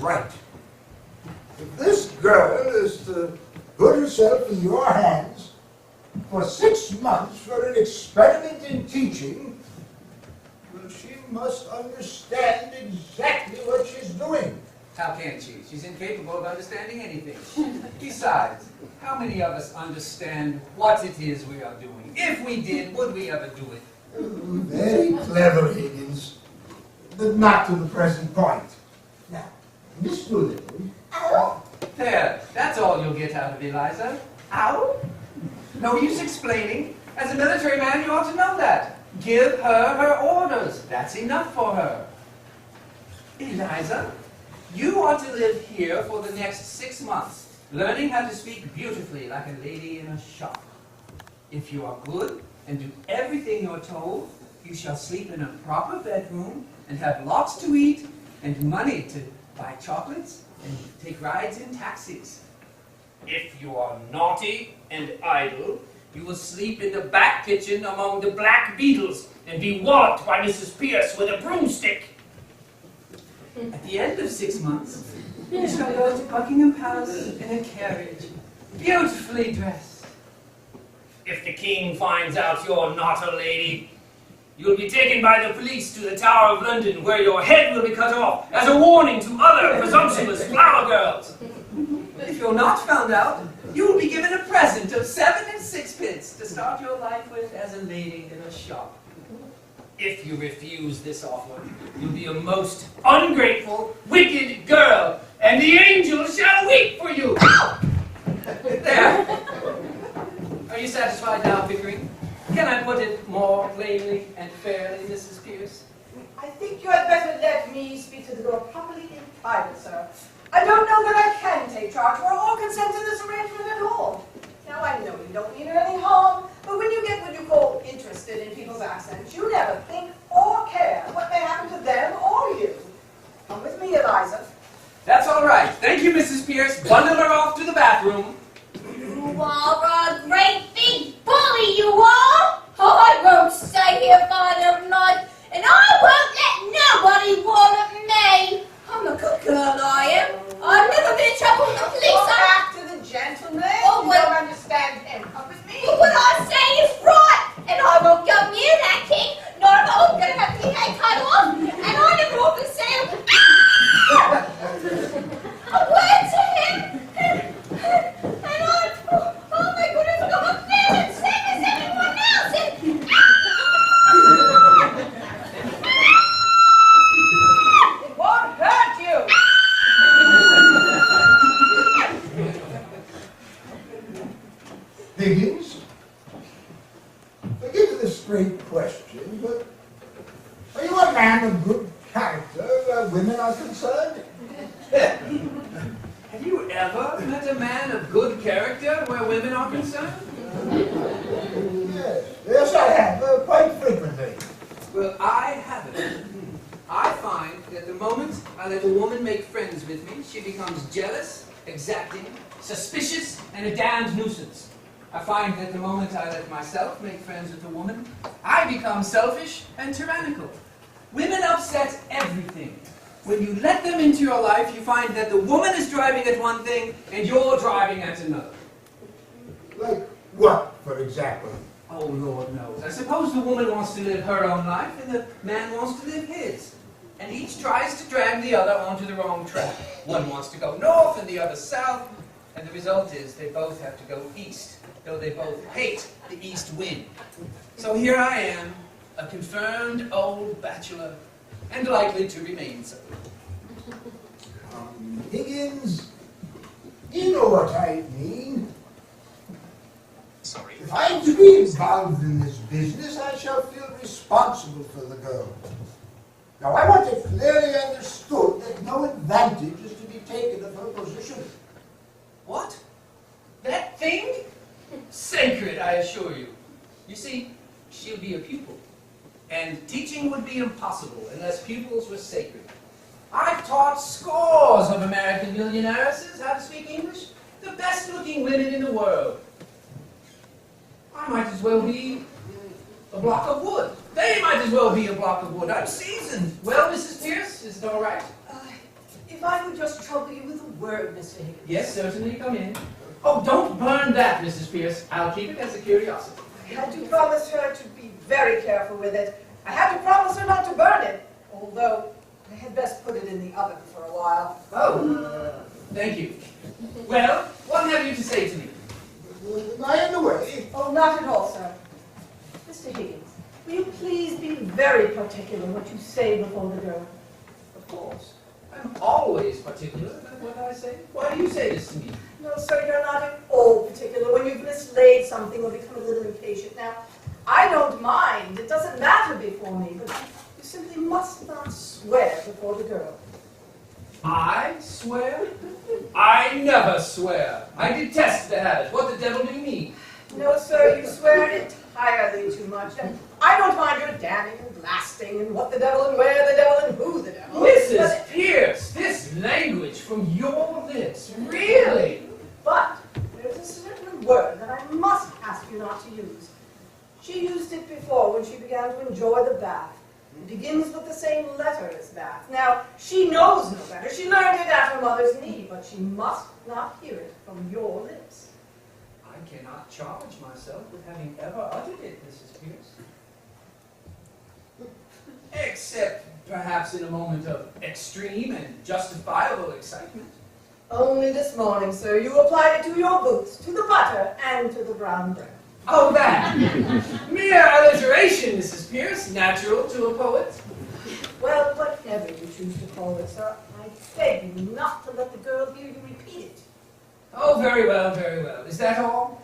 right. If this girl is to put herself in your hands for 6 months for an experiment in teaching, well, she must understand exactly what she's doing. How can she? She's incapable of understanding anything. Besides, how many of us understand what it is we are doing? If we did, would we ever do it? Very clever, Higgins, but not to the present point. Now, Miss Doolittle. Ow! There, that's all you'll get out of Eliza. Ow! No use explaining. As a military man, you ought to know that. Give her her orders. That's enough for her. Eliza, you ought to live here for the next 6 months, learning how to speak beautifully like a lady in a shop. If you are good and do everything you're told, you shall sleep in a proper bedroom and have lots to eat and money to buy chocolates and take rides in taxis. If you are naughty and idle, you will sleep in the back kitchen among the black beetles and be walloped by Mrs. Pierce with a broomstick. At the end of 6 months, you shall go to Buckingham Palace in a carriage, beautifully dressed. If the king finds out you're not a lady, you'll be taken by the police to the Tower of London, where your head will be cut off as a warning to other presumptuous flower girls. If you're not found out, you will be given a present of 7 and 6pence to start your life with as a lady in a shop. If you refuse this offer, you'll be a most ungrateful, wicked girl, and the angels shall weep for you. There. Are you satisfied now, Pickering? Can I put it more plainly and fairly, Mrs. Pierce? I think you had better let me speak to the girl properly in private, sir. I don't know that I can take charge or consent to this arrangement at all. Now, I know you don't mean her any harm, but when you get what you call interested in people's accents, you never think or care what may happen to them or you. Come with me, Eliza. That's all right. Thank you, Mrs. Pierce. Bundle her off to the bathroom. You are a great big bully, you are! I won't stay here for the night, and I won't let nobody wallop me! I'm a good girl, I am. I've never been in trouble with the police. Go back to the gentleman. Oh, you don't understand him. Come with me. But what I say is right, and I won't go near that king, nor if I'm going to have to head cut off, and I never often say a word to him. And I, oh my goodness, I'm a feeling same as everyone else. It won't hurt you. Higgins, forgive the straight question, but are you a man of good character where women are concerned? Have you ever met a man of good character where women are concerned? Yes, I have, quite frequently. Well, I haven't. I find that the moment I let a woman make friends with me, she becomes jealous, exacting, suspicious, and a damned nuisance. I find that the moment I let myself make friends with a woman, I become selfish and tyrannical. Women upset everything. When you let them into your life, you find that the woman is driving at one thing, and you're driving at another. Like what, for example? Oh, Lord knows. I suppose the woman wants to live her own life, and the man wants to live his. And each tries to drag the other onto the wrong track. One wants to go north, and the other south, and the result is they both have to go east, though they both hate the east wind. So here I am, a confirmed old bachelor, and likely to remain so. Higgins, you know what I mean. Sorry. If I'm to be involved in this business, I shall feel responsible for the girl. Now, I want it clearly understood that no advantage is to be taken of her position. What? That thing? Sacred, I assure you. You see, she'll be a pupil. And teaching would be impossible unless pupils were sacred. I've taught scores of American millionairesses how to speak English, the best-looking women in the world. I might as well be a block of wood. They might as well be a block of wood. I'm seasoned. Well, Mrs. Pierce, is it all right? If if I would just trouble you with a word, Mr. Higgins. Yes, certainly, come in. Oh, don't burn that, Mrs. Pierce. I'll keep it as a curiosity. I had to promise her to be very careful with it. I had to promise her not to burn it, although I had best put it in the oven for a while. Oh, thank you. Well, what have you to say to me? Am I in the way? Oh, not at all, sir. Mr. Higgins, will you please be very particular what you say before the girl? Of course. I'm always particular about what I say. Why do you say this to me? No, sir, you're not at all particular when you've mislaid something or become a little impatient. Now, I don't mind. It doesn't matter before me, but you simply must not swear before the girl. I swear? I never swear. I detest the habit. What the devil do you mean? No, sir, you swear entirely too much. And I don't mind your damning and blasting and what the devil and where the devil and who the devil. Mrs. Pierce, this language from your lips, really? But there's a certain word that I must ask you not to use. She used it before when she began to enjoy the bath. It begins with the same letter as bath. Now, she knows no better. She learned it at her mother's knee, but she must not hear it from your lips. I cannot charge myself with having ever uttered it, Mrs. Pierce. Except perhaps in a moment of extreme and justifiable excitement. Only this morning, sir, you applied it to your boots, to the butter, and to the brown bread. Oh, that! Mere alliteration, Mrs. Pierce, natural to a poet. Well, whatever you choose to call it, sir, I beg you not to let the girl hear you repeat it. Oh, very well, very well. Is that all?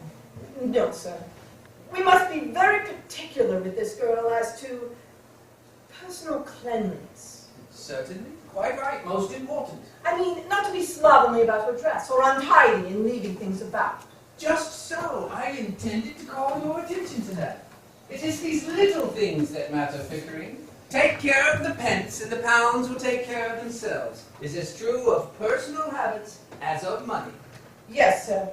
No, sir. We must be very particular with this girl as to personal cleanliness. Certainly. Quite right. Most important. I mean, not to be slovenly about her dress or untidy in leaving things about. Just so. I intended to call your attention to that. It is these little things that matter, Pickering. Take care of the pence, and the pounds will take care of themselves. Is as true of personal habits as of money. Yes, sir.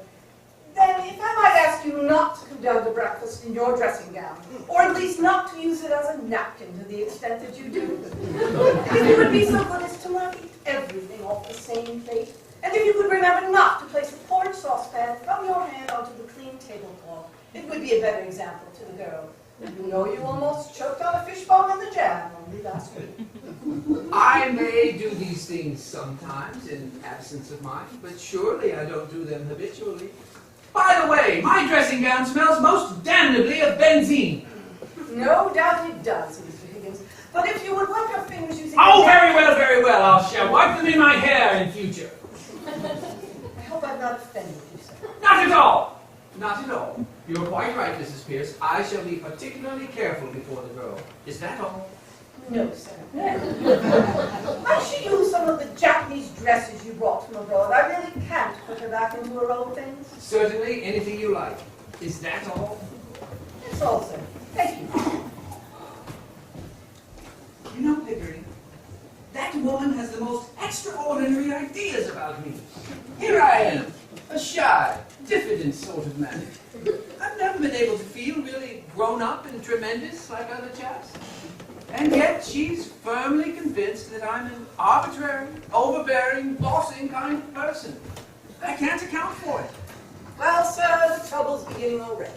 Then, if I might ask you not to come down to breakfast in your dressing gown, or at least not to use it as a napkin to the extent that you do. If you would be so good as to not eat everything off the same plate, and if you could remember not to place the porridge saucepan from your hand onto the clean tablecloth, it would be a better example to the girl. You know you almost choked on a fishbone in the jam only last week. I may do these things sometimes in absence of mind, but surely I don't do them habitually. By the way, my dressing gown smells most damnably of benzene. No doubt it does, Mr. Higgins. But if you would wipe your fingers using... Oh, very well, very well. I shall wipe them in my hair in future. I hope I've not offended you, sir. Not at all. Not at all. You're quite right, Mrs. Pierce. I shall be particularly careful before the girl. Is that all? No, sir. Might she use some of the Japanese dresses you brought from abroad? I really can't put her back into her old things. Certainly, anything you like. Is that all? That's all, sir. Thank you. You know, Pickering, that woman has the most extraordinary ideas about me. Here I am, a shy, diffident sort of man. I've never been able to feel really grown up and tremendous like other chaps. And yet she's firmly convinced that I'm an arbitrary, overbearing, bossing kind of person. I can't account for it. Well, sir, the trouble's beginning already.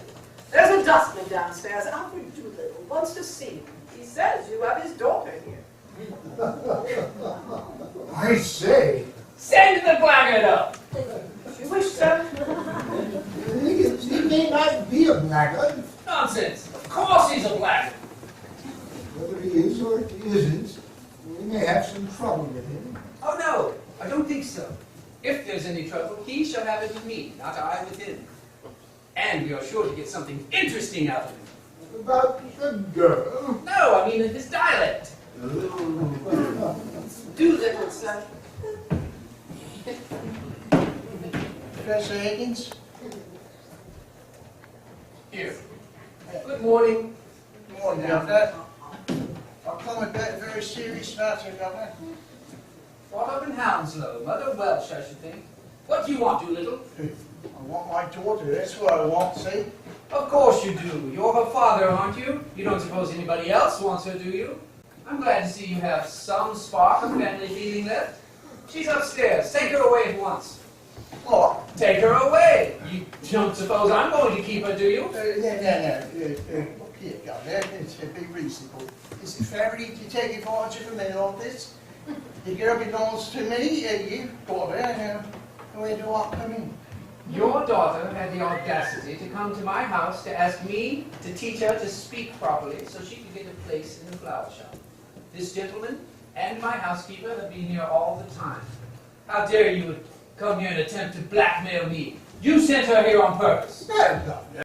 There's a dustman downstairs. Alfred Doolittle wants to see you. He says you have his daughter here. I say, Send the blackguard up! If you wish, sir. he may not be a blackguard. Nonsense! Of course he's a blackguard! Whether he is or he isn't, we may have some trouble with him. Oh no, I don't think so. If there's any trouble, he shall have it with me, not I with him. And we are sure to get something interesting out of him. About the girl. No, I mean his dialect. Doolittle, sir. Professor Higgins? Here. Good morning. Good morning, Governor. I've come about a very serious matter, Governor. Brought up in Hounslow, Mother Welsh, I should think. What do you want, Doolittle? I want my daughter, that's what I want, see? Of course you do. You're her father, aren't you? You don't suppose anybody else wants her, do you? I'm glad to see you have some spark of family feeling left. She's upstairs. Take her away at once. What? Take her away. You don't suppose I'm going to keep her, do you? No. Look here, Governor, be reasonable. Is it fair for you to take advantage of a man like this? The girl belongs to me, you got her. Where do I come in? Your daughter had the audacity to come to my house to ask me to teach her to speak properly so she could get a place in the flower shop. This gentleman and my housekeeper have been here all the time. How dare you come here and attempt to blackmail me? You sent her here on purpose. No, Governor.